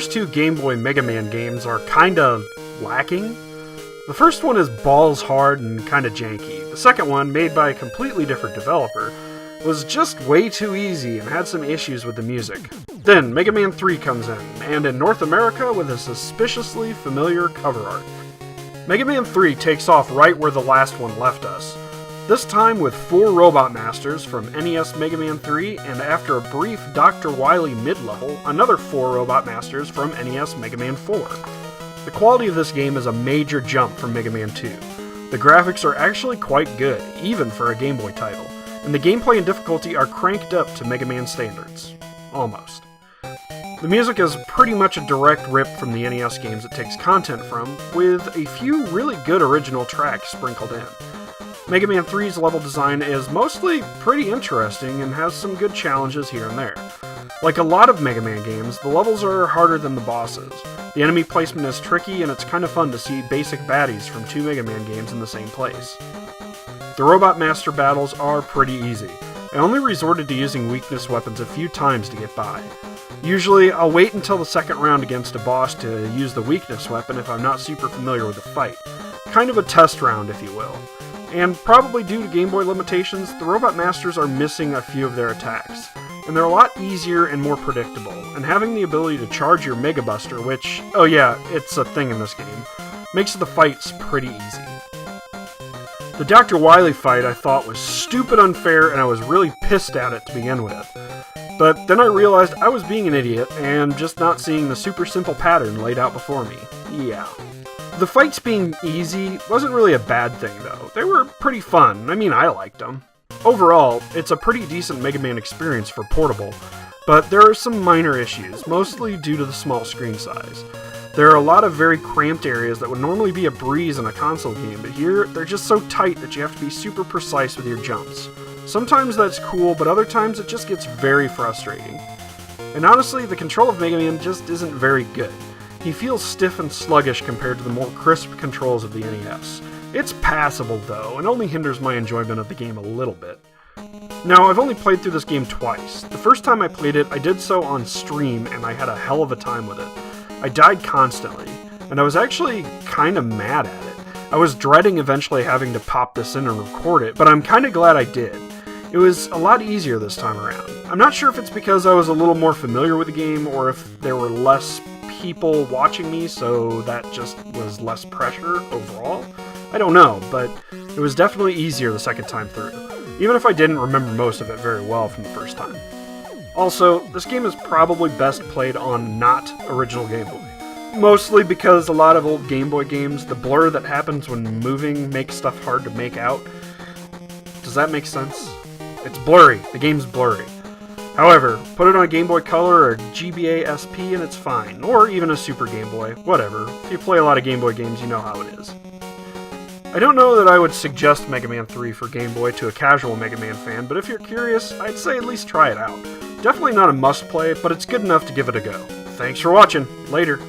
first two Game Boy Mega Man games are kinda lacking. The first one is balls hard and kinda janky. The second one, made by a completely different developer, was just way too easy and had some issues with the music. Then Mega Man 3 comes in, and in North America with a suspiciously familiar cover art. Mega Man 3 takes off right where the last one left us. This time with 4 Robot Masters from NES Mega Man 3, and after a brief Dr. Wily mid-level, another 4 Robot Masters from NES Mega Man 4. The quality of this game is a major jump from Mega Man 2. The graphics are actually quite good, even for a Game Boy title, and the gameplay and difficulty are cranked up to Mega Man standards. Almost. The music is pretty much a direct rip from the NES games it takes content from, with a few really good original tracks sprinkled in. Mega Man 3's level design is mostly pretty interesting and has some good challenges here and there. Like a lot of Mega Man games, the levels are harder than the bosses. The enemy placement is tricky, and it's kind of fun to see basic baddies from 2 Mega Man games in the same place. The Robot Master battles are pretty easy. I only resorted to using weakness weapons a few times to get by. Usually, I'll wait until the second round against a boss to use the weakness weapon if I'm not super familiar with the fight. Kind of a test round, if you will. And probably due to Game Boy limitations, the Robot Masters are missing a few of their attacks. And they're a lot easier and more predictable, and having the ability to charge your Mega Buster, which, oh yeah, it's a thing in this game, makes the fights pretty easy. The Dr. Wily fight I thought was stupid unfair, and I was really pissed at it to begin with. But then I realized I was being an idiot, and just not seeing the super simple pattern laid out before me. Yeah. The fights being easy wasn't really a bad thing, though. They were pretty fun. I mean, I liked them. Overall, it's a pretty decent Mega Man experience for portable, but there are some minor issues, mostly due to the small screen size. There are a lot of very cramped areas that would normally be a breeze in a console game, but here, they're just so tight that you have to be super precise with your jumps. Sometimes that's cool, but other times it just gets very frustrating. And honestly, the control of Mega Man just isn't very good. He feels stiff and sluggish compared to the more crisp controls of the NES. It's passable though, and only hinders my enjoyment of the game a little bit. Now, I've only played through this game twice. The first time I played it, I did so on stream, and I had a hell of a time with it. I died constantly, and I was actually kinda mad at it. I was dreading eventually having to pop this in and record it, but I'm kinda glad I did. It was a lot easier this time around. I'm not sure if it's because I was a little more familiar with the game, or if there were less people watching me, so that just was less pressure overall. I don't know, but it was definitely easier the second time through, even if I didn't remember most of it very well from the first time. Also, this game is probably best played on not original Game Boy. Mostly because a lot of old Game Boy games, the blur that happens when moving makes stuff hard to make out. Does that make sense? It's blurry. The game's blurry. However, put it on a Game Boy Color or GBA SP and it's fine, or even a Super Game Boy, whatever. If you play a lot of Game Boy games, you know how it is. I don't know that I would suggest Mega Man 3 for Game Boy to a casual Mega Man fan, but if you're curious, I'd say at least try it out. Definitely not a must-play, but it's good enough to give it a go. Thanks for watching. Later.